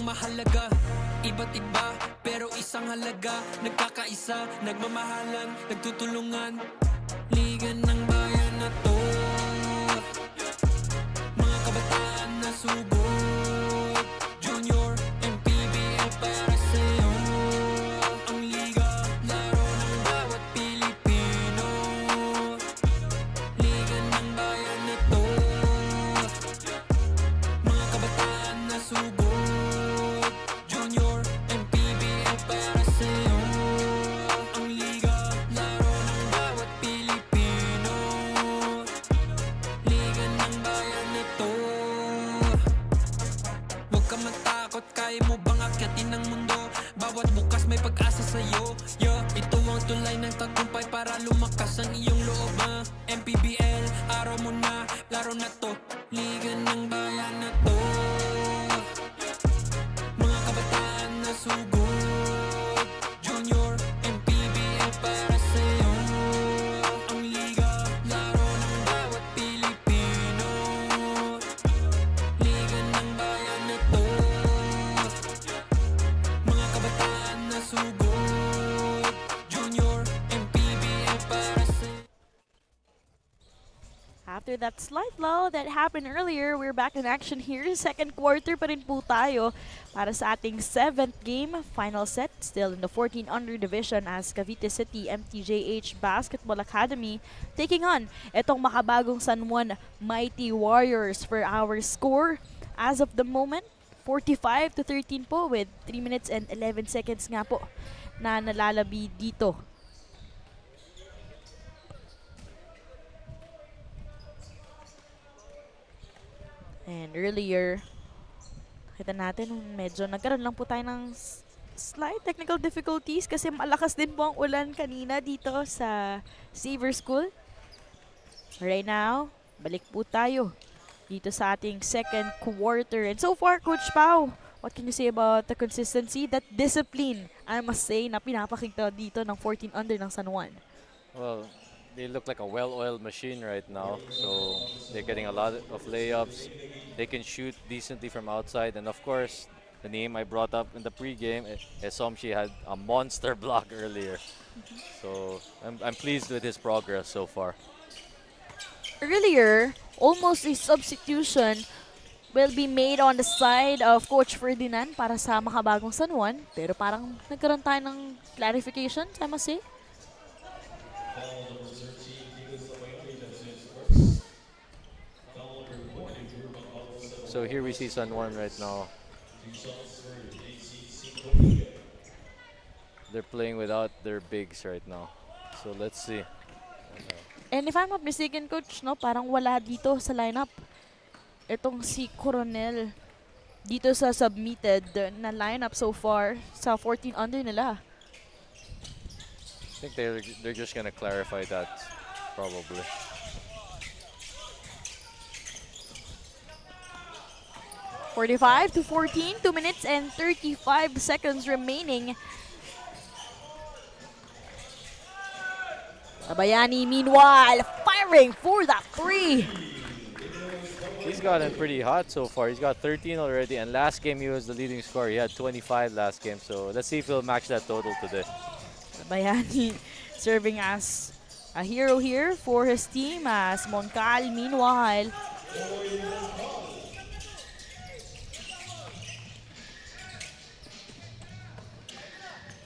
mahalaga. Iba't iba, pero isang halaga. Nagkakaisa, nagmamahalan, nagtutulungan. Liga ng bayan na to, mga kabataan na subok. Junior, MPBL para sa'yo. Ang liga, laro ng bawat Pilipino. Liga ng bayan na to, mga kabataan na subok. Junior, MPBL para sa'yo. Ang liga, laro ng bawat Pilipino. Liga ng bayan na to. Huwag ka matakot, kaya mo bang akyatin ang mundo? Bawat bukas may pag-asa sa'yo. Yeah, ito ang tulay ng tagumpay para lumakas ang iyong loob. MPBL, araw mo na, laro na to. Liga ng bayan na to, mga kabataan na sugod. Junior, MPBL para sa'yo. Ang liga, laro ng bawat Pilipino. Liga ng bayan na to, mga kabataan na sugod. Junior, MPBL para sa'yo. After that slight lull that happened earlier, we're back in action here. Second quarter pa rin po tayo para sa ating 7th game. Final set, still in the 14 under division as Cavite City MTJH Basketball Academy taking on itong makabagong San Juan Mighty Warriors. For our score, as of the moment, 45-13 po with 3 minutes and 11 seconds nga po na nalalabi dito. And earlier, kita natin medyo nagkaroon lang po tayo ng slight technical difficulties kasi malakas din po ang ulan kanina dito sa XAVIER School. Right now, balik po tayo dito sa ating second quarter. And so far, Coach Pao, what can you say about the consistency, that discipline, I must say, na pinapakita dito ng 14 under ng San Juan? Well, they look like a well-oiled machine right now. So they're getting a lot of layups. They can shoot decently from outside. And of course, the name I brought up in the pregame, Esomshi had a monster block earlier. So I'm pleased with his progress so far. Earlier, almost a substitution will be made on the side of Coach Ferdinand para sa makabagong San Juan. Pero parang nagkaroon tayo ng clarification, I must say. So here we see San Juan right now. They're playing without their bigs right now. So let's see. And if I'm not mistaken, Coach, no, parang wala dito sa lineup. Itong si Coronel dito sa submitted na lineup so far sa 14 under nila. I think they're just gonna clarify that probably. (45-14), 2 minutes and 35 seconds remaining. Abayani, meanwhile, firing for that 3. He's gotten pretty hot so far. He's got 13 already, and last game he was the leading scorer. He had 25 last game, so let's see if he'll match that total today. Abayani serving as a hero here for his team, as Moncal, meanwhile,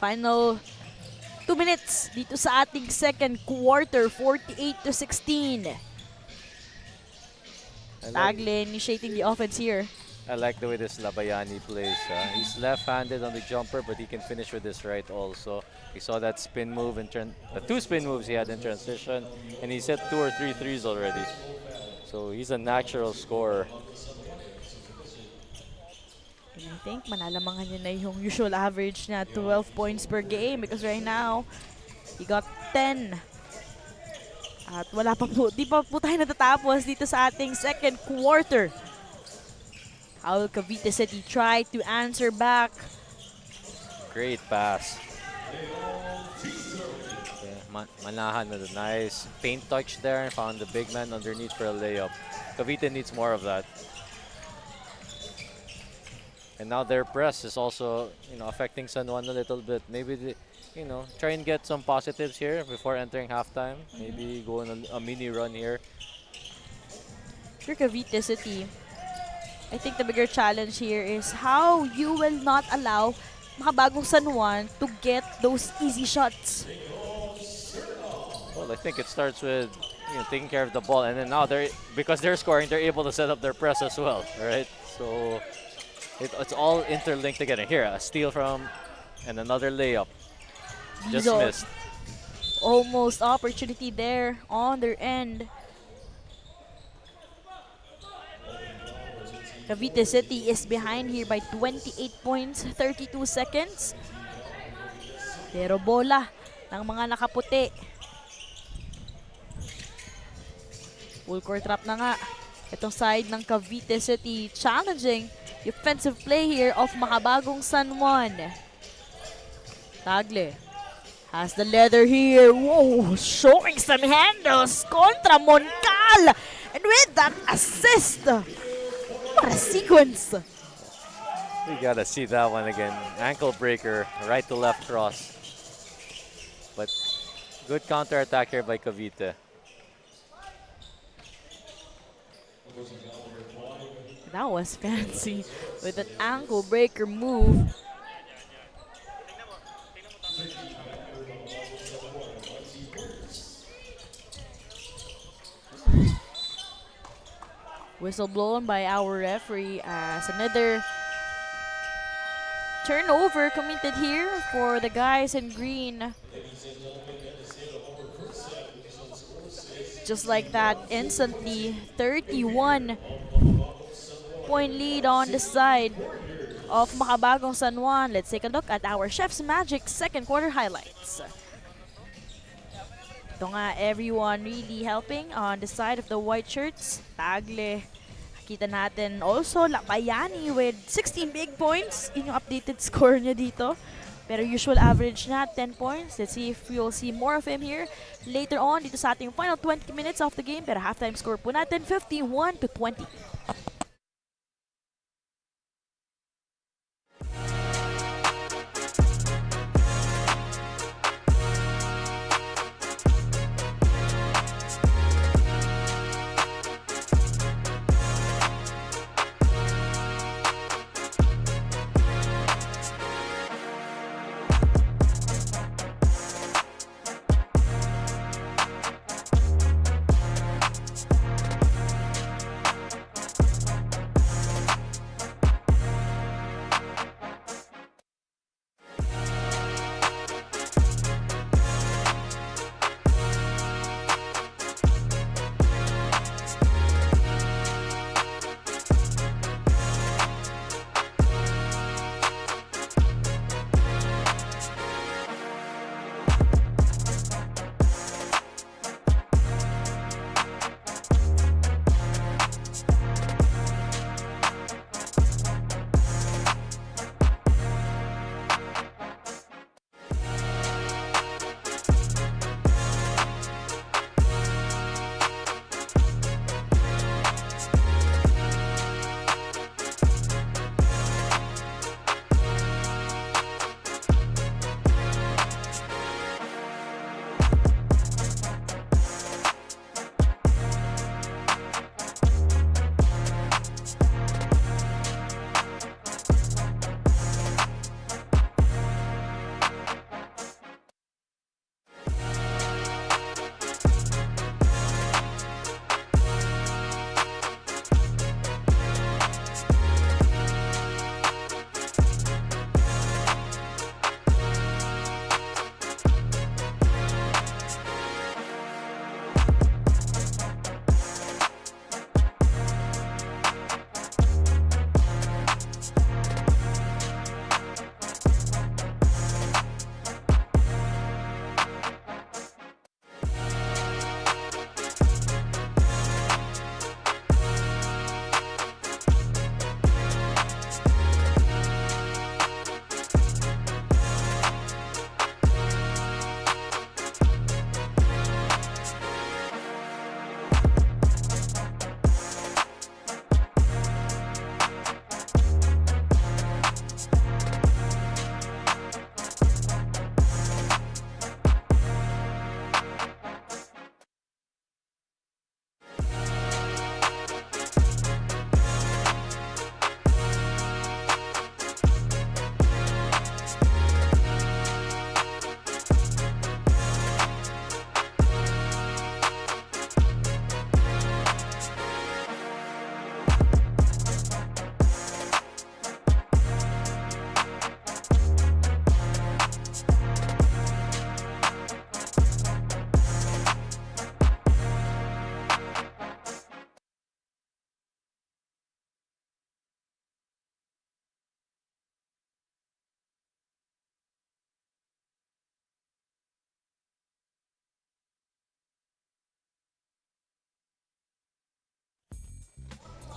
final 2 minutes dito sa ating second quarter, 48-16. Tagle initiating the offense here. I like the way this Labayani plays. He's left-handed on the jumper, but he can finish with his right also. We saw that spin move in the 2 spin moves he had in transition, and he's hit 2 or 3 threes already. So he's a natural scorer. And I think manalamangan niya na yung usual average na 12 points per game because right now, he got 10. At wala pa po, di pa po tayo natatapos dito sa ating second quarter. How will Cavite City try to answer back? Great pass. Manahan with a nice paint touch there and found the big man underneath for a layup. Cavite needs more of that. And now their press is also, affecting San Juan a little bit. Maybe they, try and get some positives here before entering halftime. Maybe go on a mini run here. For Cavite City, I think the bigger challenge here is how you will not allow Makabagong San Juan to get those easy shots. Well, I think it starts with taking care of the ball, and then now because they're scoring, they're able to set up their press as well, right? So it's all interlinked together. Here, a steal and another layup, just Dito, missed. almost opportunity there on their end. Cavite City is behind here by 28 points, 32 seconds. Pero bola ng mga nakaputi. Full court trap na nga. Itong side ng Cavite City challenging defensive play here of Makabagong San Juan. Tagle has the leather here. Whoa, showing some handles contra Moncal. And with that assist, what a sequence. We gotta see that one again. Ankle breaker, right to left cross. But good counter attack here by Cavite. That was fancy with an ankle breaker move. Whistle blown by our referee as another turnover committed here for the guys in green. Just like that, instantly 31-point lead on the side of Makabagong San Juan. Let's take a look at our Chef's Magic second quarter highlights. Ito nga, everyone really helping on the side of the white shirts. Tagle, kita natin also Labayani with 16 big points. Yun yung updated score niya dito. Pero usual average na 10 points. Let's see if we'll see more of him here later on dito sa ating final 20 minutes of the game. Pero halftime score po natin 51-20.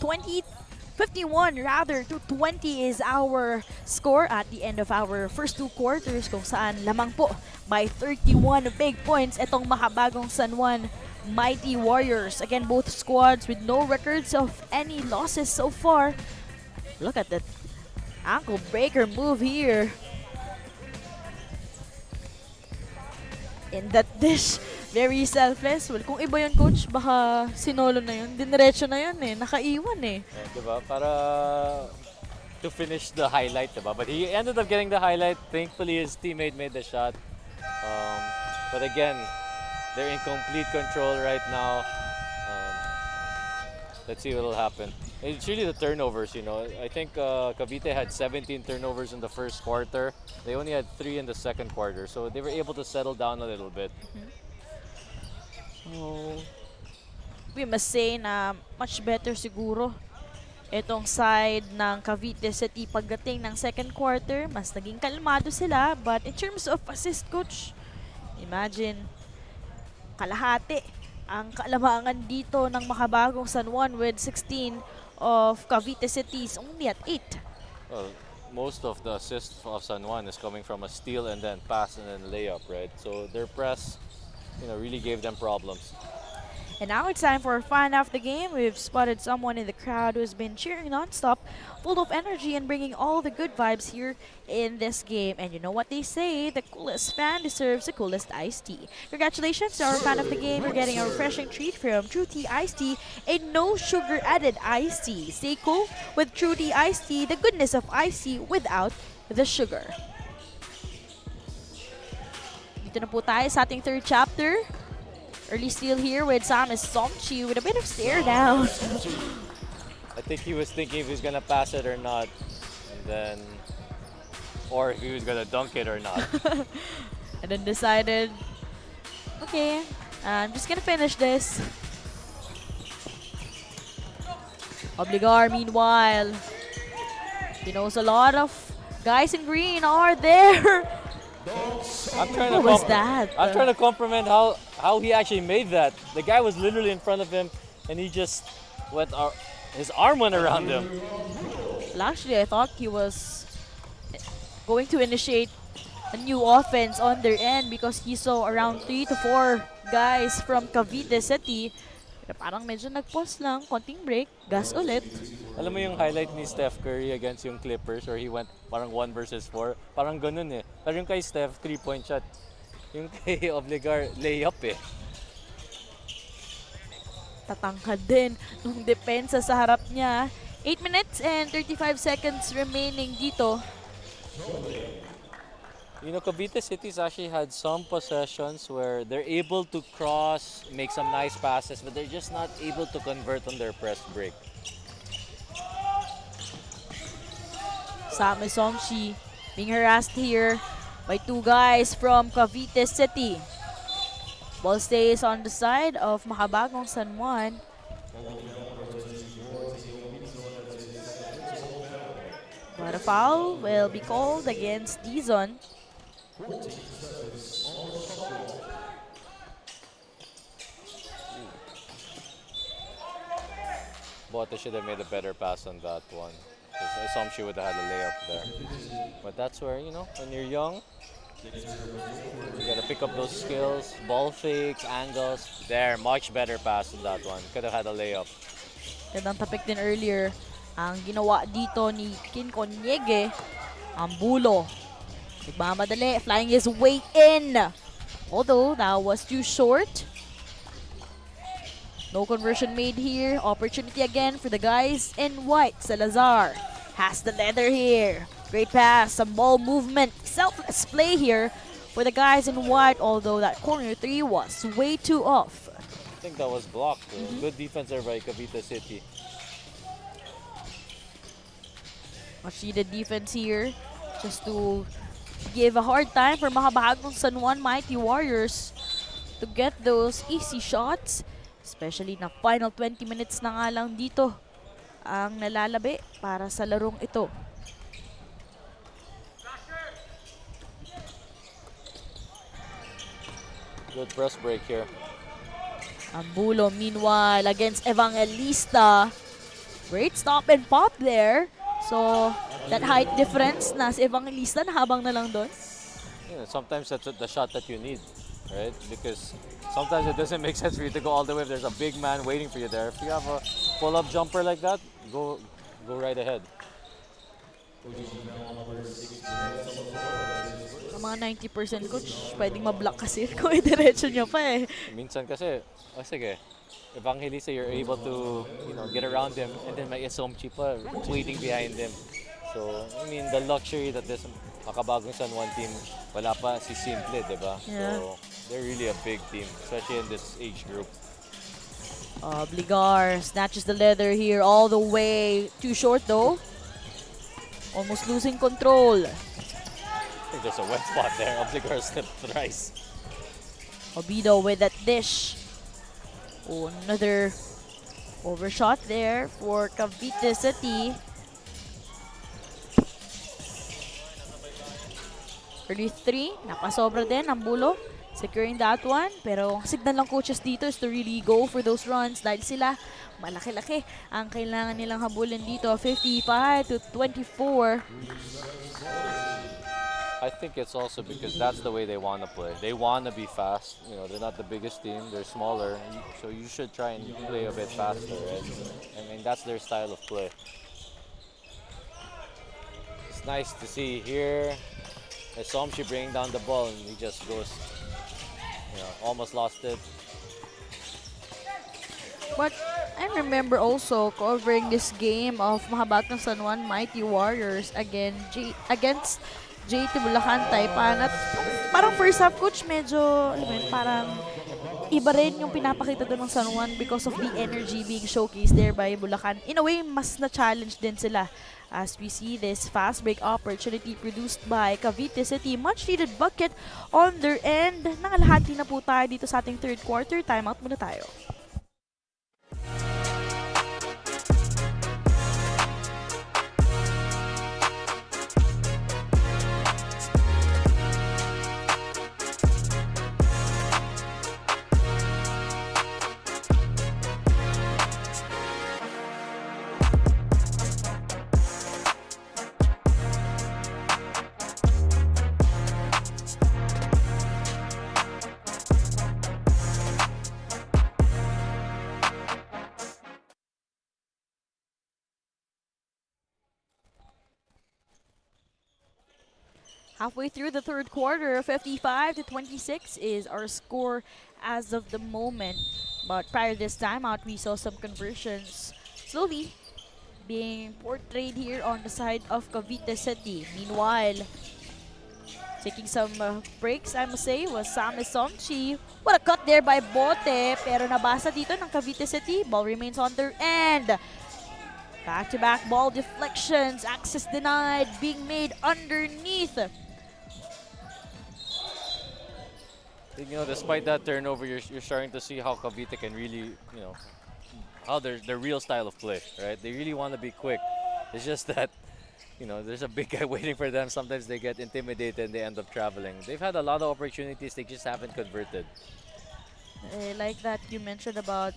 51 rather to 20 is our score at the end of our first 2 quarters, kung saan lamang po by 31 big points itong makabagong San Juan Mighty Warriors. Again, both squads with no records of any losses so far. Look at that ankle breaker move here. In that dish, very selfless. Well, kung iba yun, coach, baka sinolo na yun. Diniretso na yun eh. Nakaiwan eh. Diba? Para to finish the highlight, diba? But he ended up getting the highlight. Thankfully, his teammate made the shot. But again, they're in complete control right now. Let's see what will happen. It's really the turnovers, you know. I think Cavite had 17 turnovers in the first quarter. They only had 3 in the second quarter. So they were able to settle down a little bit. Oh. We must say na much better siguro itong side ng Cavite City pagdating ng second quarter. Mas naging kalmado sila. But in terms of assist, coach, imagine, kalahati ang kalamangan dito ng makabagong San Juan with 16 of Cavite City's only at 8. Well, most of the assists of San Juan is coming from a steal and then pass and then layup, right? So their press, you know, really gave them problems. And now it's time for a final of the game. We've spotted someone in the crowd who's been cheering non-stop, full of energy and bringing all the good vibes here in this game. And you know what they say, the coolest fan deserves the coolest iced tea. Congratulations to our fan of the game. You're getting a refreshing treat from True Tea Iced Tea, a no sugar added iced tea. Stay cool with True Tea Iced Tea, the goodness of iced tea without the sugar. Dito na po tayo sa ating third chapter. Early steal here with Samis Somchi with a bit of stare down. I think he was thinking if he's gonna pass it or not, and then, or if he was gonna dunk it or not. And then decided, okay, I'm just gonna finish this. Obligar, meanwhile, he knows a lot of guys in green are there. I'm trying What was that? I'm trying to compliment how he actually made that. The guy was literally in front of him, and he just went. His arm went around him. Well, actually, I thought he was going to initiate a new offense on their end because he saw around 3 to 4 guys from Cavite City. Pero parang medyo nag-pause lang, konting break, gas ulit. Alam mo yung highlight ni Steph Curry against yung Clippers where he went parang 1 versus 4? Parang ganun eh. Pero yung kay Steph, 3-point shot. Yung kay Obligar, layup eh. Tatangkad din nung depensa sa harap niya. 8 minutes and 35 seconds remaining dito. You know, Cavite City's actually had some possessions where they're able to cross, make some nice passes, but they're just not able to convert on their press break. Samis Somchi being harassed here by 2 guys from Cavite City. Ball stays on the side of makabagong San Juan. But a foul will be called against Dizon. Bote should have made a better pass on that one. I assume she would have had a layup there. But that's where, you know, when you're young, you gotta pick up those skills, ball fakes, angles. There, much better pass on that one. Could have had a layup. Gandang tapik din earlier. Ang ginawa dito ni Kin Konyege, ang bulo. Nagmamadali, flying his way in. Although, that was too short. No conversion made here. Opportunity again for the guys in white. Salazar has the leather here. Great pass, some ball movement. Selfless play here for the guys in white, although that corner 3 was way too off. I think that was blocked. Good defense there by Cavite City. Much needed defense here just to give a hard time for makabagong San Juan Mighty Warriors to get those easy shots. Especially na final 20 minutes na nga lang dito ang nalalabi para sa larong ito. Good press break here. Ang bulo meanwhile against Evangelista. Great stop and pop there. So, that height difference na si Evangelista habang na lang doon. Sometimes that's the shot that you need, right? Because sometimes it doesn't make sense for you to go all the way if there's a big man waiting for you there. If you have a pull-up jumper like that, go right ahead. Ang mga 90% coach, pwedeng mablock kasi kung i-diretso niya pa eh. Minsan kasi, sige, Evangelista, you're able to, get around him, and then may Isomchi pa waiting behind him. So, I mean, the luxury that this makabagong San Juan team, wala pa si Simple, di ba? Yeah. So, they're really a big team, especially in this age group. Obligar snatches the leather here all the way. Too short though. Almost losing control. I think there's a wet spot there. Obligar slipped thrice. Obido with that dish. Oh, another overshot there for Cavite City. 33, napasobra din ang bulo. Securing that one. Pero ang signal ng coaches dito is to really go for those runs dahil sila malaki-laki ang kailangan nilang habulin dito. 55-24. I think it's also because that's the way they want to play. They want to be fast. They're not the biggest team. They're smaller. So you should try and play a bit faster, right? I mean, that's their style of play. It's nice to see here. I saw him bringing down the ball and he just goes, almost lost it. But I remember also covering this game of Mahabatang San Juan Mighty Warriors against JT Bulacan Taipan. At parang first half coach medyo, parang iba rin yung pinapakita doon ng San Juan because of the energy being showcased there by Bulacan. In a way, mas na-challenge din sila as we see this fast break opportunity produced by Cavite City. Much needed bucket on their end. Nangalahati na po tayo dito sa ating third quarter. Timeout muna tayo. Halfway through the third quarter, 55-26 is our score as of the moment. But prior to this timeout, we saw some conversions slowly being portrayed here on the side of Cavite City. Meanwhile, taking some breaks, I must say, was Sam Isomchi. What a cut there by Bote, pero nabasa dito ng Cavite City. Ball remains on their end. Back-to-back ball deflections, access denied, being made underneath. Despite that turnover, you're starting to see how Cavite can really, how their real style of play, right? They really want to be quick. It's just that, there's a big guy waiting for them. Sometimes they get intimidated and they end up traveling. They've had a lot of opportunities, they just haven't converted. I like that you mentioned about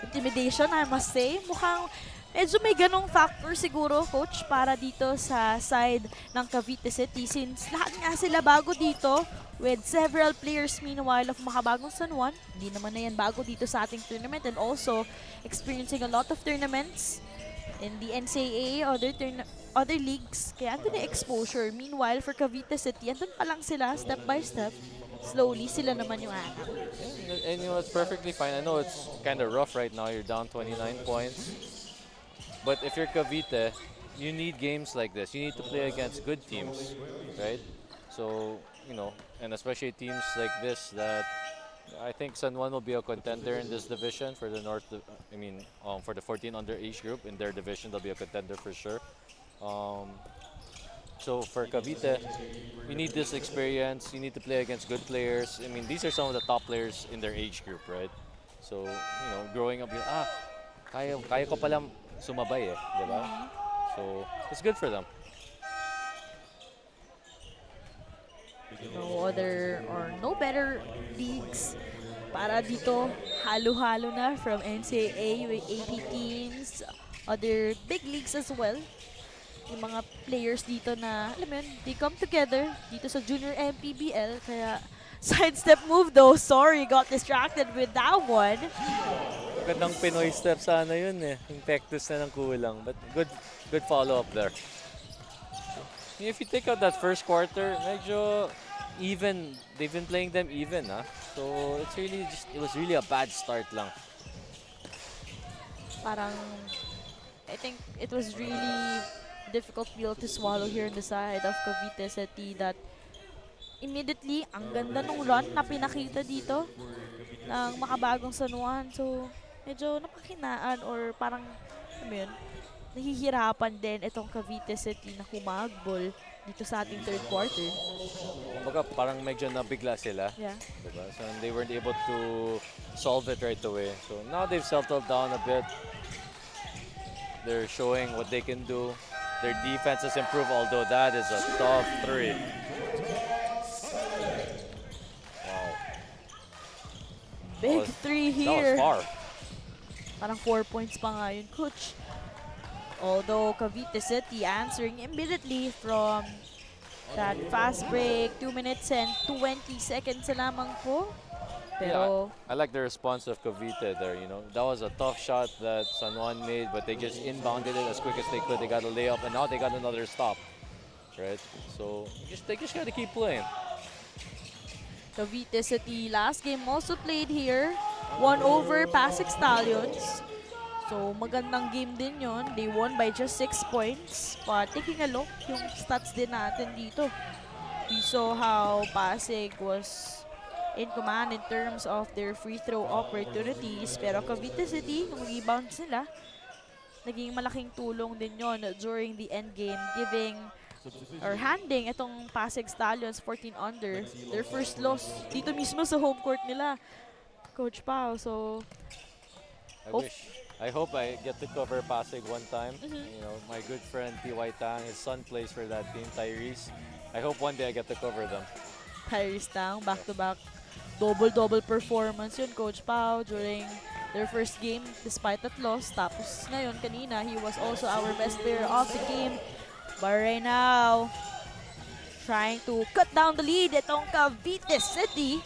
intimidation, I must say. Mukhang medyo may ganong factor siguro, coach, para dito sa side ng Cavite City since lahat nga sila bago dito with several players meanwhile of Makabagong San Juan. Hindi naman na yan bago dito sa ating tournament and also experiencing a lot of tournaments in the NCAA, other leagues. Kaya andun na exposure. Meanwhile, for Cavite City, andun pa lang sila step by step. Slowly, sila naman yung anak. And it's perfectly fine. I know it's kind of rough right now. You're down 29 points. But if you're Cavite, you need games like this. You need to play against good teams, right? So, and especially teams like this that I think San Juan will be a contender in this division for the for the 14 under age group in their division, they'll be a contender for sure. So for Cavite, you need this experience. You need to play against good players. These are some of the top players in their age group, right? So, growing up, kaya ko pala sumabay di ba? So, it's good for them. No better leagues para dito. Halo-halo na from NCAA with AP teams other big leagues as well. Yung mga players dito na, alam mo yun, they come together dito sa Junior MPBL. Kaya, sidestep move though. Sorry, got distracted with that one. Gandang Pinoy step sana yun eh. Yung pectus na ng kulang. But good follow-up there. If you take out that first quarter, medyo even. They've been playing them even, huh? So it's really just, it was really a bad start lang. Parang, I think it was really difficult pill to swallow here on the side of Cavite City that immediately, ang ganda nung run na pinakita dito ng makabagong San Juan. So, medyo napakinaan or parang, ano yun, nahihirapan din itong Cavite City na humagbol dito sa ating third quarter. Kumbaga parang medyo nabigla sila. Yeah. Diba? So they weren't able to solve it right away. So now they've settled down a bit. They're showing what they can do. Their defense has improved, although that is a tough three. Wow. Big three That here. was far. Parang 4 points pa nga yun, coach. Although Cavite City answering immediately from that fast break, 2 minutes and 20 seconds na lamang po. Pero I like the response of Cavite there, you know. That was a tough shot that San Juan made, but they just inbounded it as quick as they could. They got a layup, and now they got another stop, right? So they just got to keep playing. Cavite City last game also played here. Won over Pasig Stallions. So magandang game din yon. They won by just 6 points. But taking a look, yung stats din natin dito. We saw how Pasig was in command in terms of their free throw opportunities. Pero Cavite City, nung rebounds nila, naging malaking tulong din yon during the end game, giving or handing itong Pasig Stallions 14 under, their first loss dito mismo sa home court nila, Coach Pao. So, I hope I get to cover Pasig one time. You know, my good friend T.Y. Tang, his son plays for that team, Tyrese. I hope one day I get to cover them. Tyrese Tang, back-to-back, double-double performance yun, Coach Pao, during their first game despite that loss. Tapos ngayon, kanina, he was also our best player of the game. But right now, trying to cut down the lead itong Cavite City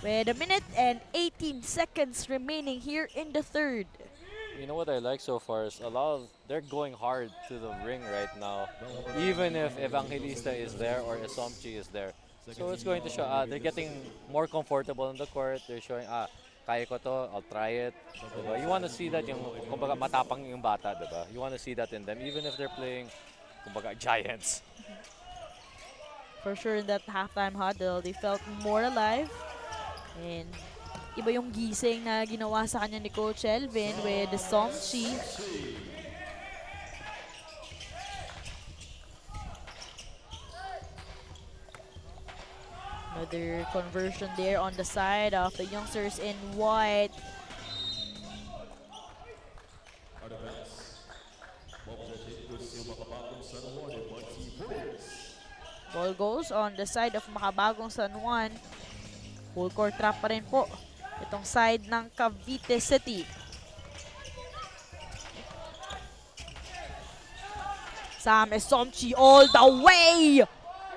with 1 minute and 18 seconds remaining here in the third. You know what I like so far is they're going hard to the ring right now, even if Evangelista is there or Esomchi is there. So it's going to show they're getting more comfortable in the court. They're showing kaya ko to, I'll try it. Diba? You want to see that yung kumbaga matapang yung bata, diba? You want to see that in them, even if they're playing kumbaga giants. For sure, in that halftime huddle, they felt more alive. And iba yung gising na ginawa sa kanya ni Coach Elvin with the Somchi. Another conversion there on the side of the youngsters in white. Ball goes on the side of Makabagong San Juan. Full court trap pa rin po itong side ng Cavite City. Sam Esomchi all the way!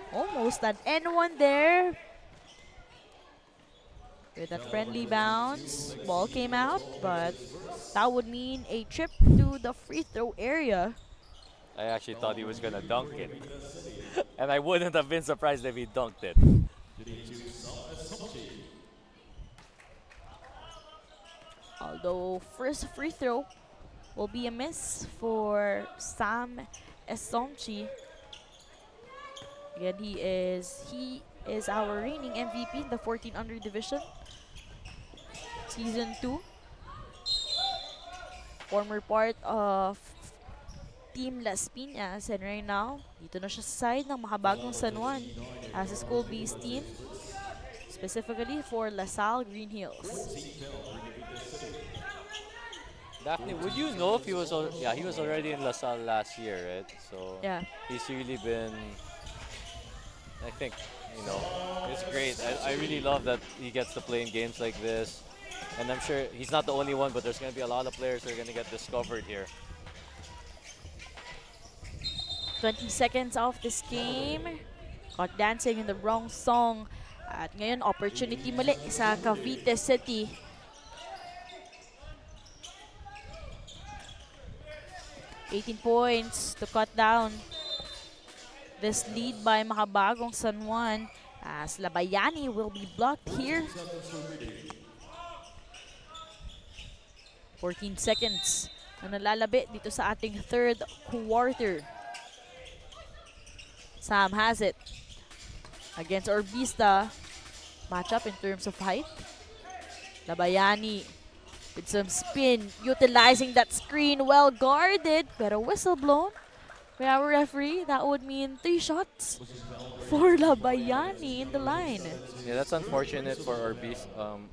Almost an N1 there. With that friendly bounce, ball came out, but that would mean a trip to the free throw area. I actually thought he was gonna dunk it, and I wouldn't have been surprised if he dunked it. Although first free throw will be a miss for Sam Esomchi. Again, he is our reigning MVP in the 14 under division. Season 2. Former part of Team Las Piñas, and right now, dito na siya sa side ng Makabagong San Juan as a school-based team, specifically for LaSalle Green Hills. Daphne, would you know if he was he was already in LaSalle last year, right? So Yeah. he's really been, I think, you know, it's great. I really love that he gets to play in games like this. And I'm sure he's not the only one, but there's going to be a lot of players who are going to get discovered here. 20 seconds of this game. Caught dancing in the wrong song. At ngayon, opportunity muli sa Cavite City. $18 points to cut down this lead by makabagong San Juan, as Labayani will be blocked here. 14 seconds na nalalabi dito sa ating third quarter. Sam has it against Orbista. Matchup in terms of height. Labayani with some spin, utilizing that screen, well guarded, pero whistle blown by our referee. That would mean 3 shots for Labayani in the line. Yeah, that's unfortunate for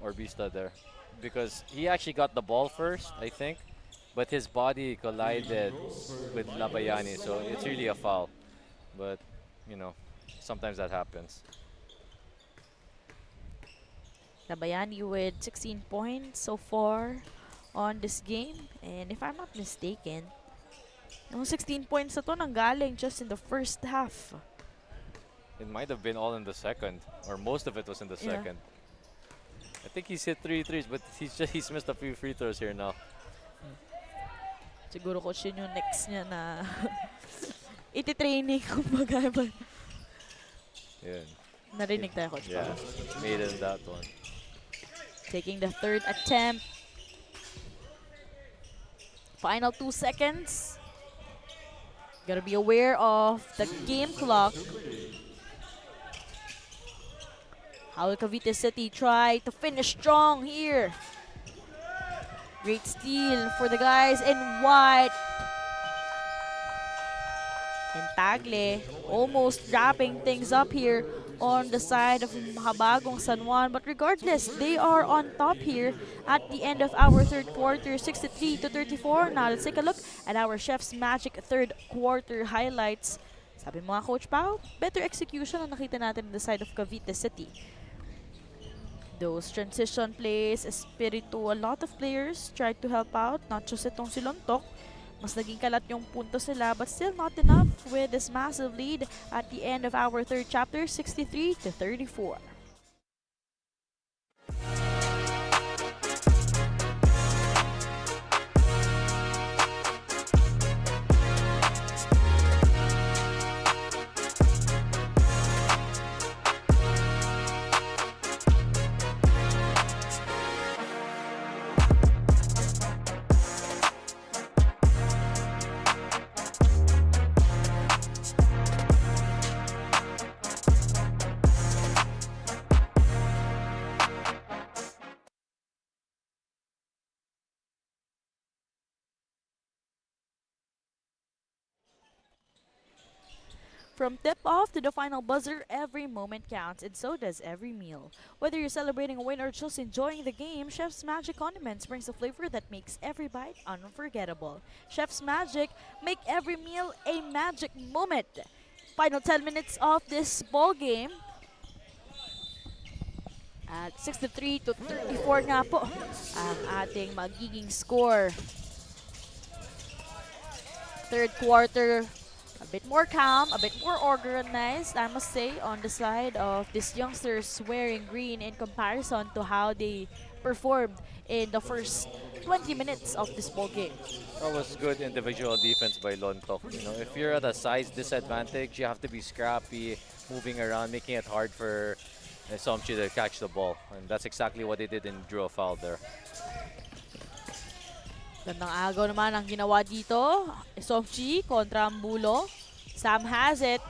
Orbista there, because he actually got the ball first, I think, but his body collided with Labayani, so it's really a foul. But, you know, sometimes that happens. Labayani with 16 points so far on this game. And if I'm not mistaken, yung 16 points na to nanggaling just in the first half. It might have been all in the second, or most of it was in the Yeah. second. I think he's hit 3 threes, but he's missed a few free throws here now. Siguro coach yun yung next niya na iti-training kumbaga. Yeah. Narinig tayo, coach. Yeah, made it in that one. Taking the third attempt. Final 2 seconds. Gotta be aware of the game clock. How will Cavite City try to finish strong here? Great steal for the guys in white. And Tagle almost wrapping things up here on the side of Mahabagong San Juan. But regardless, they are on top here at the end of our third quarter, 63-34. Now let's take a look at our Chef's Magic third quarter highlights. Sabi mga Coach Pao, better execution ang nakita natin on the side of Cavite City. Those transition plays, espiritu, a lot of players tried to help out, not just itong si Lontok. Mas naging kalat yung puntos nila, but still not enough with this massive lead at the end of our third chapter, 63-34. From tip-off to the final buzzer, every moment counts, and so does every meal. Whether you're celebrating a win or just enjoying the game, Chef's Magic Condiments brings a flavor that makes every bite unforgettable. Chef's Magic, make every meal a magic moment. Final 10 minutes of this ball game. At 63-34 nga po ang ating magiging score. Third quarter, a bit more calm, a bit more organized, I must say, on the side of these youngsters wearing green in comparison to how they performed in the first 20 minutes of this ball game. That was good individual defense by Lontok. You know, if you're at a size disadvantage, you have to be scrappy, moving around, making it hard for Somchi to catch the ball. And that's exactly what they did and drew a foul there. Gandang agaw naman ang ginawa dito. Somchi kontra Ambulo. Sam has it.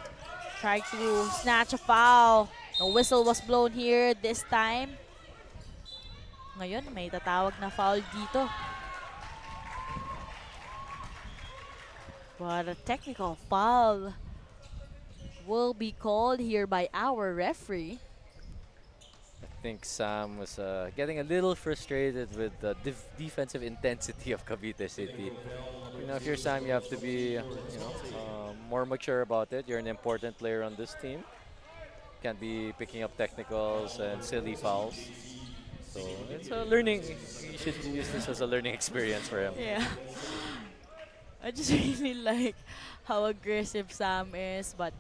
Tried to snatch a foul. No whistle was blown here this time. Ngayon, may tatawag na foul dito. But a technical foul will be called here by our referee. I think Sam was getting a little frustrated with the defensive intensity of Cavite City. You know, if you're Sam, you have to be, more mature about it. You're an important player on this team. Can't be picking up technicals and silly fouls. So it's a learning. You should use this as a learning experience for him. Yeah. I just really like how aggressive Sam is, but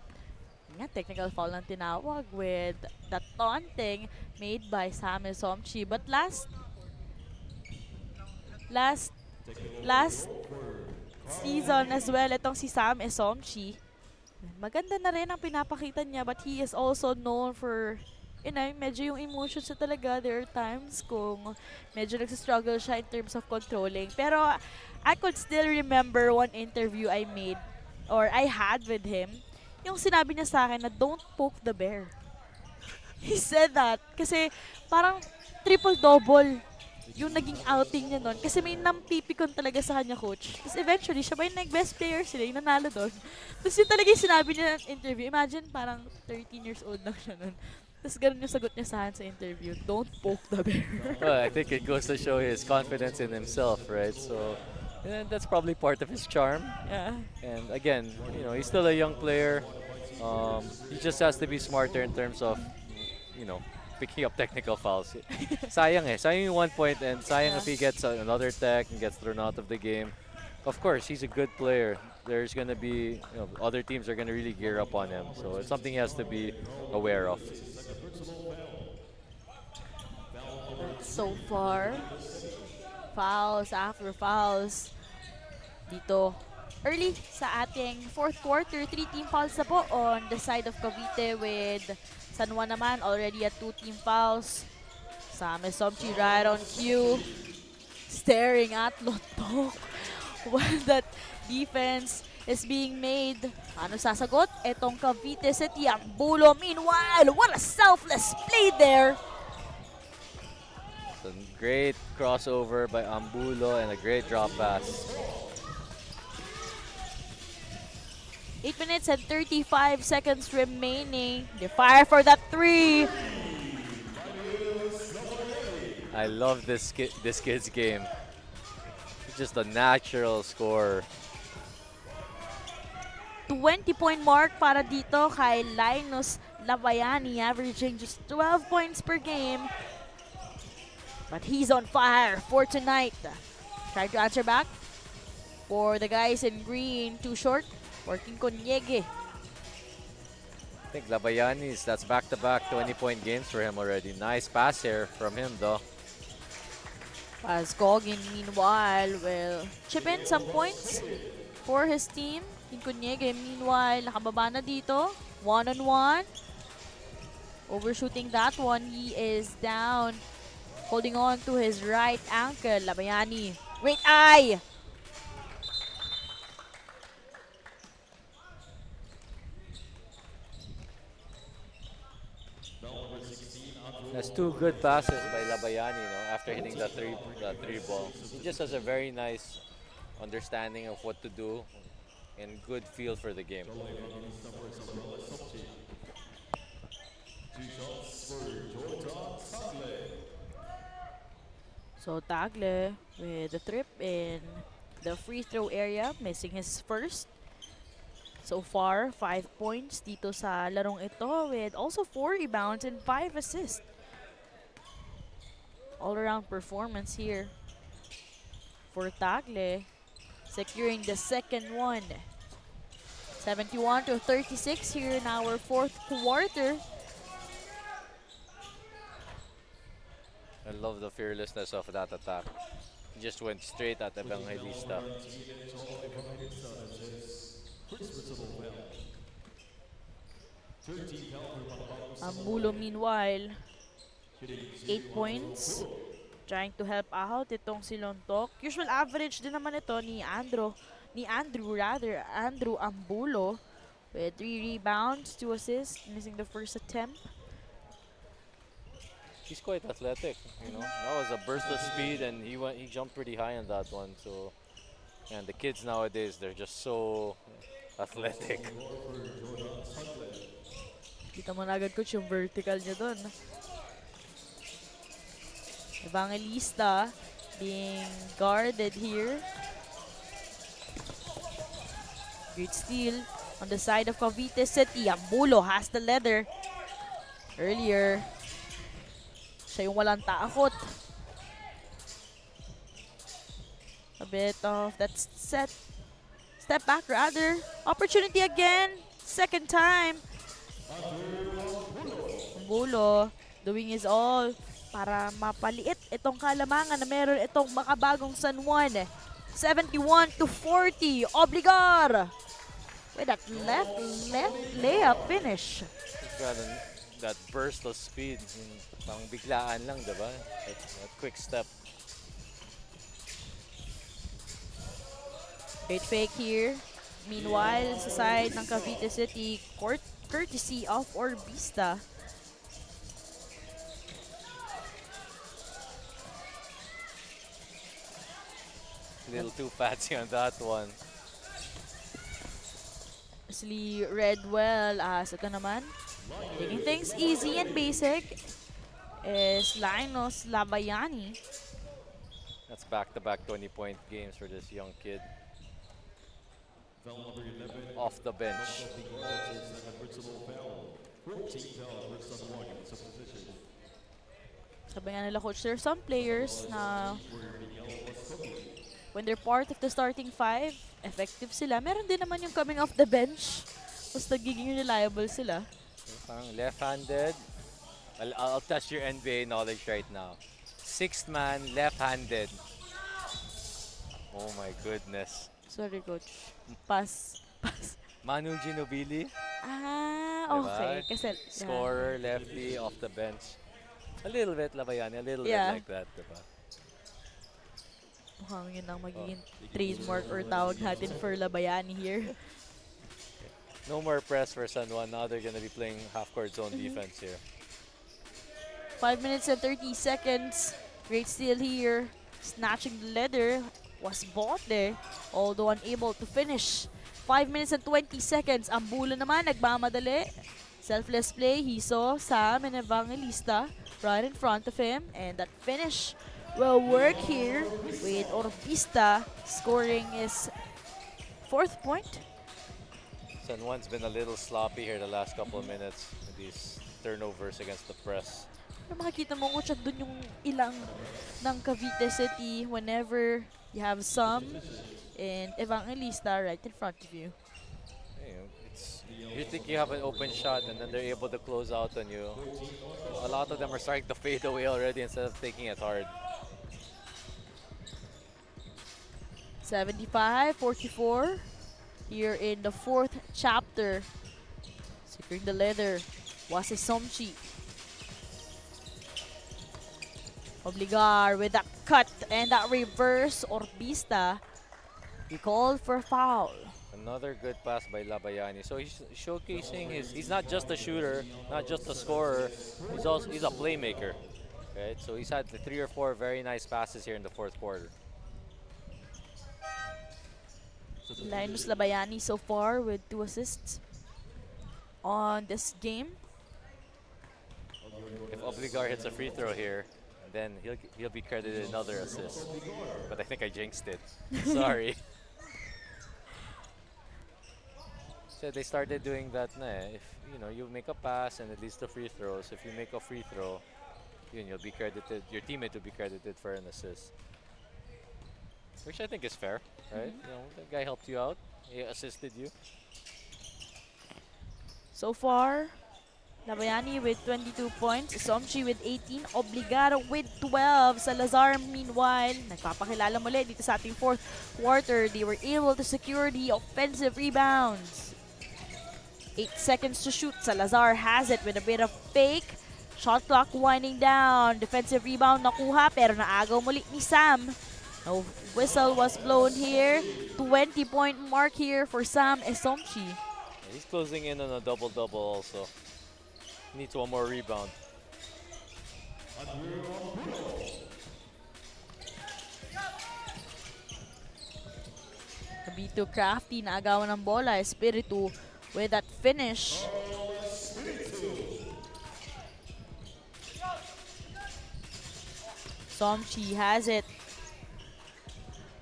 nga, technical foul ang tinawag with the taunting made by Sam Somchi. But last last season as well, itong si Sam Somchi, maganda na rin ang pinapakita niya, but he is also known for, medyo yung emotions niya talaga. There are times kung medyo nagsistruggle siya in terms of controlling. Pero I could still remember one interview I made or I had with him. Yung sinabi niya sa akin na don't poke the bear. He said that kasi parang triple-double yung naging outing niya nun. Kasi may nampipikon talaga sa kanya, coach. Tapos eventually, siya ba yung nag-best player sila, yung nanalo doon. Tapos yun talaga yung sinabi niya ng interview. Imagine, parang 13 years old lang siya nun. Tapos ganun yung sagot niya sa akin sa interview. Don't poke the bear. Well, I think it goes to show his confidence in himself, right? So, and that's probably part of his charm. Yeah. And again, he's still a young player. He just has to be smarter in terms of, picking up technical fouls. Sayang eh. Sayang yung 1 point, and sayang if he gets another tech and gets thrown out of the game. Of course, he's a good player. There's going to be, other teams are going to really gear up on him. So it's something he has to be aware of. So far, fouls after fouls dito. Early sa ating fourth quarter, 3 team fouls na po on the side of Cavite, with San Juan naman already at 2 team fouls. Sam Somchi right on cue, staring at Lotok while that defense is being made. Ano sasagot? Etong Cavite City, ang Bulo. Meanwhile, what a selfless play there. So great crossover by Ambulo and a great drop pass. 8 minutes and 35 seconds remaining. They fire for that 3. I love this kid's game. He's just a natural scorer. 20-point mark para dito kay Linus Labayani, averaging just 12 points per game. But he's on fire for tonight. Trying to answer back for the guys in green. Too short. Working Konyege. I think Labayanis, that's back-to-back 20-point games for him already. Nice pass here from him though. As Goggin, meanwhile, will chip in some points for his team. Konyege, meanwhile, nakababa na dito. One-on-one. Overshooting that one. He is down. Holding on to his right ankle. Labayani. Great eye! That's 2 good passes by Labayani, after hitting the three ball. He just has a very nice understanding of what to do and good feel for the game. So Tagle with the trip in the free throw area, missing his first. So far, 5 points dito sa larong ito, with also 4 rebounds and 5 assists. All-around performance here for Tagle, securing the second one. 71-36 here in our fourth quarter. I love the fearlessness of that attack. He just went straight at Evangelista. Ambulo, meanwhile, 8 points. Trying to help out itong si Lontok. Usual average din naman ito ni Andrew Ambulo, with 3 rebounds, 2 assists, missing the first attempt. He's quite athletic, That was a burst of speed, and he jumped pretty high on that one. So, and the kids nowadays, they're just so athletic. Kita mo na agad, coach, yung vertical niya doon. Evangelista being guarded here. Great steal on the side of Cavite City. Ambulo has the leather. Earlier, siya yung walang takot. A bit of that set Step back rather. Opportunity again. Second time. Bulo doing his all para mapaliit itong kalamangan na meron itong makabagong San Juan. 71-40. Obligar with that left layup finish. He's got that burst of speed. Pang biglaan lang, diba? That quick step. Great fake here. Meanwhile, sa side ng Cavite City, courtesy of Orbista. Little too fancy on that one. Leslie Redwell as ito naman. Taking things easy and basic is Linus Labayani. That's back-to-back 20-point games for this young kid. Off the bench. Sabi nga nila coach, there are some players na when they're part of the starting five, effective sila. Meron din naman yung coming off the bench. Tapos nagiging reliable sila. Parang left-handed. I'll test your NBA knowledge right now. Sixth man, left-handed. Oh my goodness. Sorry coach. Pass. Manu Ginobili. Ah, Diba? okay. Kasi, Scorer, lefty, off the bench. A little bit Labayani, a little bit like that, diba? mukhang yun ang magiging trademark or tawag natin for Labayani here. No more press for San Juan. Now they're going to be playing half-court zone defense here. 5 minutes and 30 seconds. Great steal here. Snatching the leather was Bote, although unable to finish. 5 minutes and 20 seconds. Ang Bulo naman nagmamadali. Selfless play. He saw Sam and Evangelista right in front of him. And that finish will work here with Orbista scoring his 4th point. San Juan's been a little sloppy here the last couple of minutes with these turnovers against the press. Pero makikita mo ko siya dun yung ilang ng Cavite City whenever you have Sam and Evangelista right in front of you. You think you have an open shot and then they're able to close out on you. A lot of them are starting to fade away already instead of taking it hard. 75-44 here in the 4th chapter. Securing the leather was Somchi. Obligar with that cut and that reverse. Orbista, he called for foul. Another good pass by Labayani. So he's showcasing he's not just a shooter, not just a scorer, he's a playmaker. Right? So he's had 3 or 4 very nice passes here in the 4th quarter. Linus Labayani so far with 2 assists on this game. If Obligar hits a free throw here, then he'll be credited another assist. But I think I jinxed it. Sorry. So they started doing that na eh. If you make a pass and it leads to free throws, if you make a free throw, you'll be credited, your teammate will be credited for an assist. Which I think is fair, right? The guy helped you out, he assisted you. So far, Labayani with 22 points, Somchi with 18, Obligado with 12. Salazar, meanwhile, nagpapakilala muli dito sa ating 4th quarter. They were able to secure the offensive rebounds. 8 seconds to shoot. Salazar has it with a bit of fake. Shot clock winding down. Defensive rebound nakuha pero naagaw muli ni Sam. No whistle was blown here. 20-point mark here for Sam Esomchi. He's closing in on a double-double also. Needs one more rebound. Kabito Crafty naagawan ng bola. Espiritu with that finish. Somchi has it.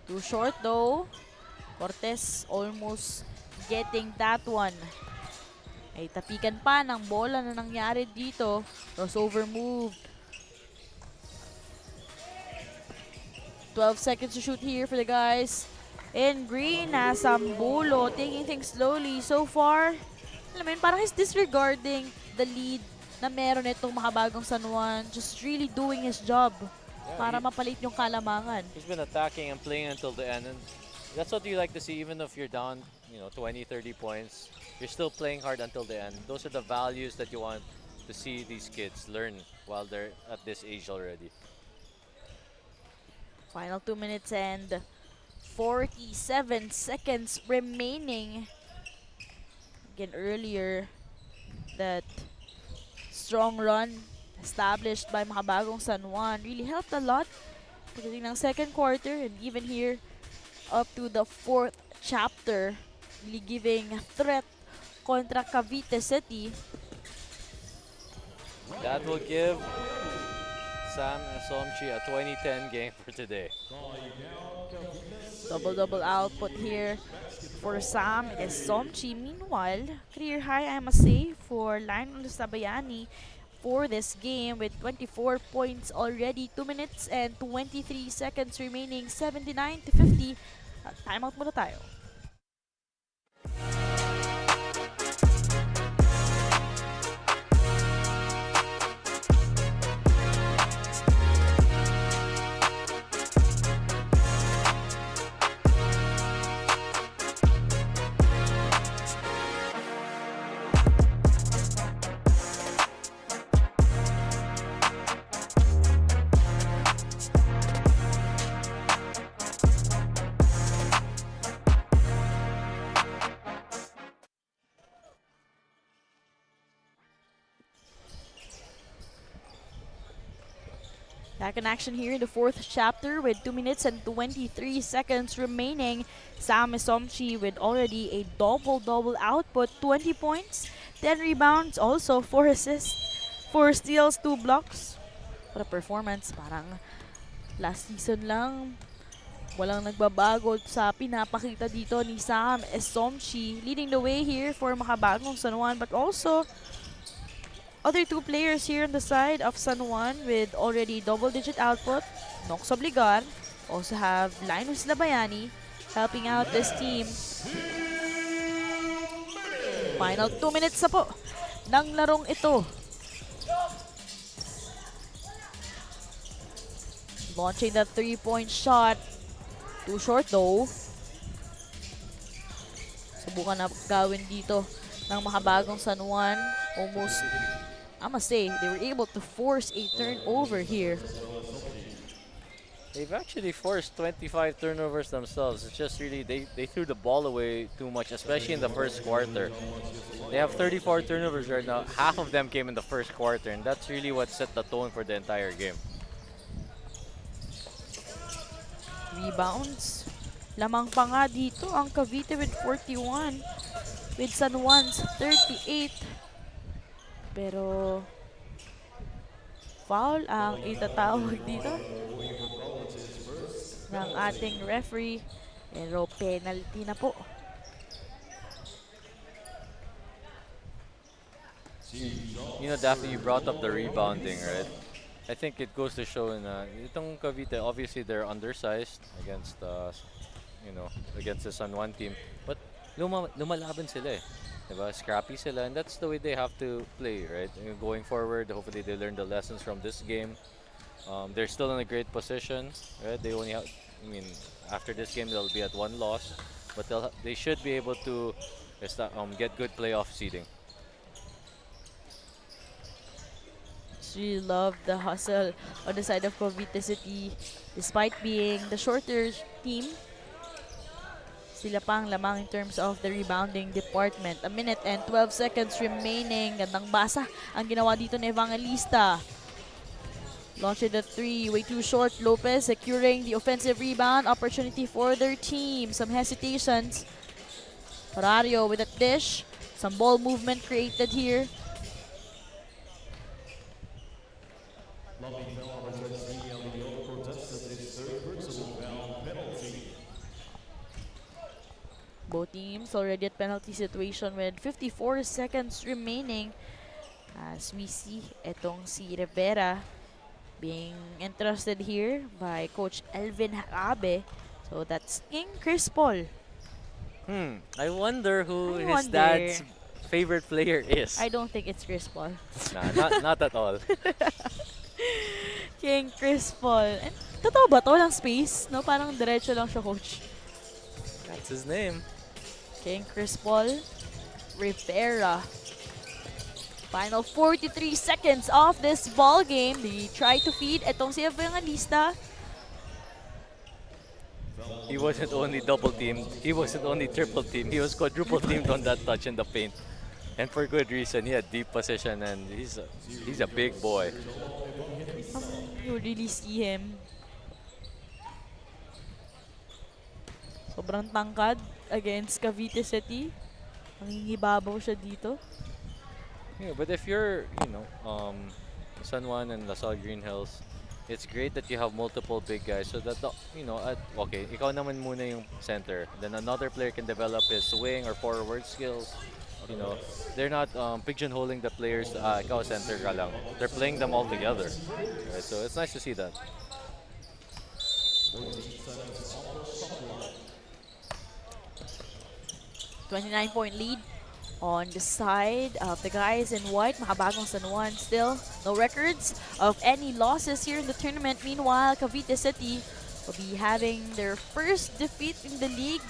Too short though. Cortez almost getting that one. Ay tapikan pa ng bola na nangyari dito. Crossover move. 12 seconds to shoot here for the guys. In green, Sambulo taking things slowly. So far, alam mo yun, parang he's disregarding the lead na meron itong makabagong San Juan. Just really doing his job para mapalit yung kalamangan. He's been attacking and playing until the end, and that's what you like to see. Even if you're down, 20, 30 points, you're still playing hard until the end. Those are the values that you want to see these kids learn while they're at this age already. Final 2 minutes and 47 seconds remaining. Again, earlier, that strong run established by makabagong San Juan really helped a lot pagdating ng second quarter, and even here up to the fourth chapter, really giving threat kontra Cavite City. That will give Sam Somchi a 2010 game for today. Double output here for Sam. It is Somchi. Meanwhile, career high, I must say, for Lionel Sabayani for this game with 24 points already. 2 minutes and 23 seconds remaining. 79 to 50. Timeout muna tayo. Back in action here in the fourth chapter with 2 minutes and 23 seconds remaining. Sam Somchi with already a double output, 20 points, 10 rebounds, also 4 assists, 4 steals, 2 blocks. What a performance, parang last season lang. Walang nagbabago sa pinapakita dito ni Sam Somchi, leading the way here for makabagong San Juan, but also other 2 players here on the side of San Juan with already double-digit output. Nox Obligar, also have Linus Labayani helping out this team. Final 2 minutes na po ng larong ito. Launching the 3-point shot. Too short though. Subukan na gawin dito ng makabagong San Juan. Almost, I must say, they were able to force a turnover here. They've actually forced 25 turnovers themselves. It's just really, they threw the ball away too much, especially in the first quarter. They have 34 turnovers right now. Half of them came in the first quarter, and that's really what set the tone for the entire game. Rebounds. Lamang pa nga dito ang Cavite with 41. With San Juan's 38. Pero foul ang itatawag dito ng ating referee. Pero penalty na po. Daphne, you brought up the rebounding, right? I think it goes to show na itong Cavite, obviously they're undersized against against the San Juan team, but lumalaban sila eh. Diba? Scrappy sila, and that's the way they have to play, right? Going forward, hopefully they learn the lessons from this game. They're still in a great position, right? They only have, after this game they'll be at 1 loss, but they should be able to get good playoff seeding. Really love the hustle on the side of Cavite City. Despite being the shorter team, sila pang lamang in terms of the rebounding department. 1 minute and 12 seconds remaining. Gandang basa ang ginawa dito ni Evangelista. Launching the 3, way too short. Lopez securing the offensive rebound opportunity for their team. Some hesitations. Horario with a dish. Some ball movement created here. Both teams already at penalty situation with 54 seconds remaining. As we see, etong si Rivera being entrusted here by Coach Elvin Harabe. So that's King Chris Paul. I wonder who I his wonder. dad's favorite player is. I don't think it's Chris Paul. Nah, not at all. King Chris Paul. And totoo ba to? Walang space? No? Parang diretso lang siya, coach. That's his name. King Chris Paul Rivera. Final 43 seconds of this ball game. They try to feed etong si Evangelista. He wasn't only double teamed, he wasn't only triple teamed, he was quadruple teamed on that touch in the paint. And for good reason, he had deep position and he's a big boy. You really see him. Sobrang tangkad against Cavite City. Nangingibabaw siya dito. Yeah, but if you're, San Juan and LaSalle Green Hills, it's great that you have multiple big guys so that, okay, ikaw naman muna yung center. Then another player can develop his swing or forward skills. They're not pigeonholing the players, ikaw center ka lang. They're playing them all together. Right? So it's nice to see that. 29-point lead on the side of the guys in white. Makabagong San Juan still. No records of any losses here in the tournament. Meanwhile, Cavite City will be having their first defeat in the league.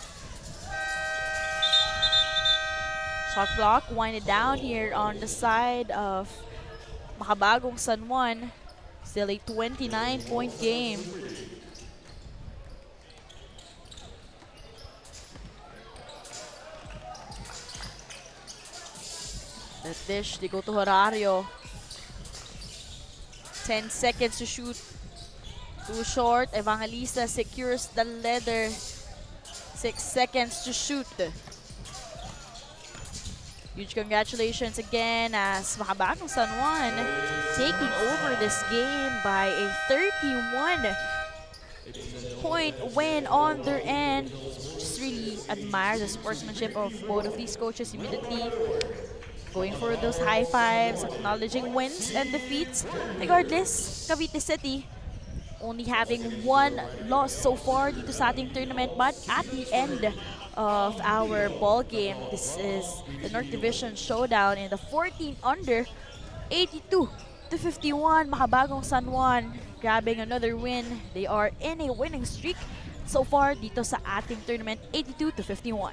Shot clock winded down here on the side of Makabagong San Juan. Still a 29-point game. That dish, they go to Horario. 10 seconds to shoot. Too short. Evangelista secures the leather. 6 seconds to shoot. Huge congratulations again as Makabagong San Juan taking over this game by a 31-point win on their end. Just really admire the sportsmanship of both of these coaches immediately. Going for those high fives, acknowledging wins and defeats. Regardless, Cavite City only having one loss so far dito sa ating tournament. But at the end of our ball game, this is the North Division showdown in the 14 under, 82-51. Makabagong San Juan grabbing another win. They are in a winning streak so far dito sa ating tournament, 82-51.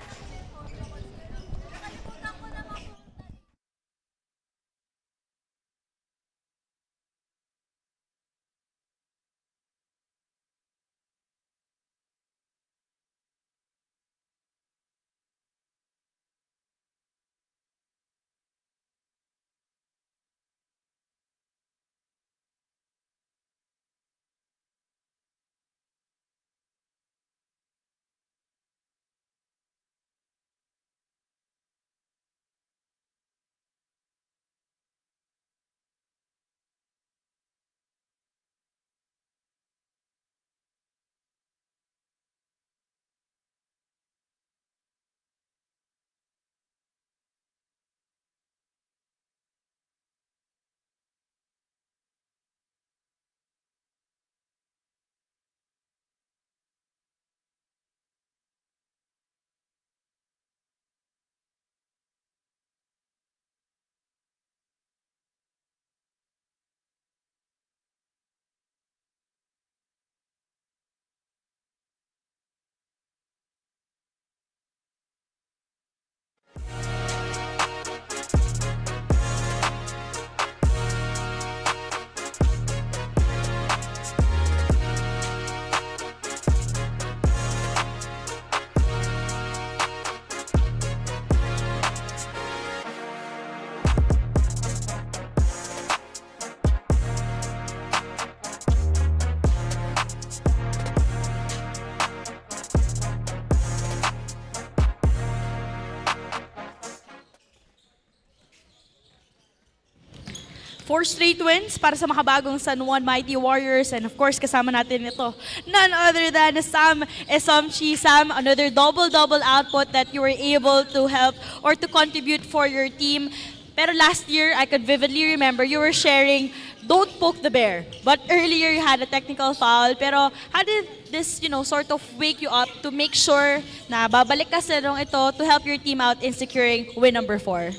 Four straight wins para sa Makabagong San Juan Mighty Warriors. And of course, kasama natin ito, none other than Sam Esomchi. Sam, another double-double output that you were able to help or to contribute for your team. Pero last year, I could vividly remember you were sharing don't poke the bear. But earlier you had a technical foul. Pero how did this, sort of wake you up to make sure na babalik ka sa larong ito to help your team out in securing win number 4?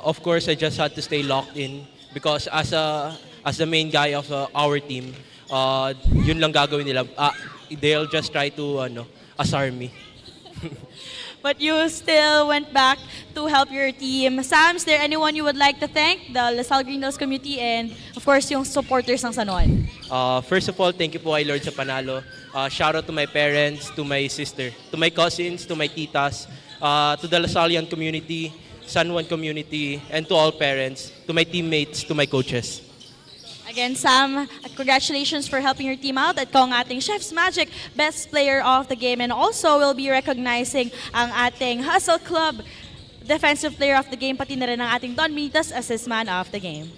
Of course, I just had to stay locked in because as the main guy of our team, yun lang gagawin nila. They'll just try to asar me. But you still went back to help your team. Sam, is there anyone you would like to thank? The Lasal Green Hills community and, of course, yung supporters ng San Juan. First of all, thank you po kay Lord sa panalo. Shout out to my parents, to my sister, to my cousins, to my titas, to the Lasalian community, San Juan community, and to all parents, to my teammates, to my coaches. Again, Sam, congratulations for helping your team out at ikaw ang ating Chef's Magic Best Player of the Game. And also, we'll be recognizing ang ating Hustle Club Defensive Player of the Game, pati na rin ang ating Don Mitas Assist Man of the Game.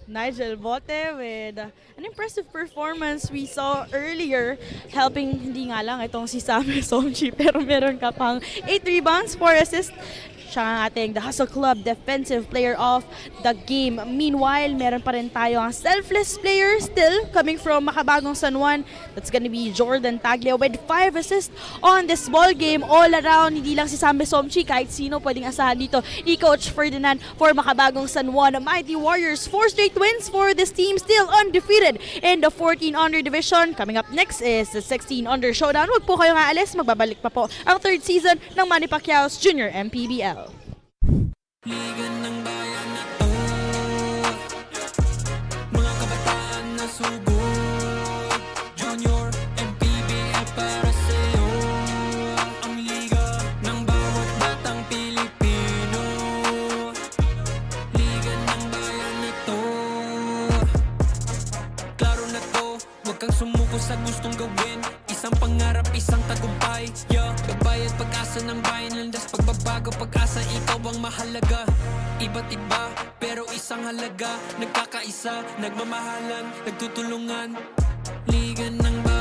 Nigel Bote with an impressive performance we saw earlier, helping hindi nga lang itong si Samuel Somchi, pero meron ka pang 8 rebounds, 4 assists. Siya ang ating The Hustle Club Defensive Player of the Game. Meanwhile, meron pa rin tayo ang selfless player still coming from Makabagong San Juan. That's gonna be Jordan Taglia with 5 assists on this ball game. All around, hindi lang si Sambe Somchi, kahit sino pwedeng asahan dito. Ni Coach Ferdinand for Makabagong San Juan. Mighty Warriors, 4 straight wins for this team, still undefeated in the 14 under division. Coming up next is the 16 under showdown. Huwag po kayong aalis, magbabalik pa po ang 3rd season ng Manny Pacquiao's Junior MPBL. Liga ng bayan na to, mga kabataan na sugod, Junior MPBL para sa'yo. Ang liga ng bawat batang Pilipino, liga ng bayan na to. Klaro na to, huwag kang sumuko sa gustong gawin. Isang pangarap, isang tagumpay, yeah. Gabay at pag-asa ng bayan, landas pagbabago, pag-asa, ikaw ang mahalaga. Iba't iba, pero isang halaga. Nagkakaisa, nagmamahalan, nagtutulungan. Liga ng bayan.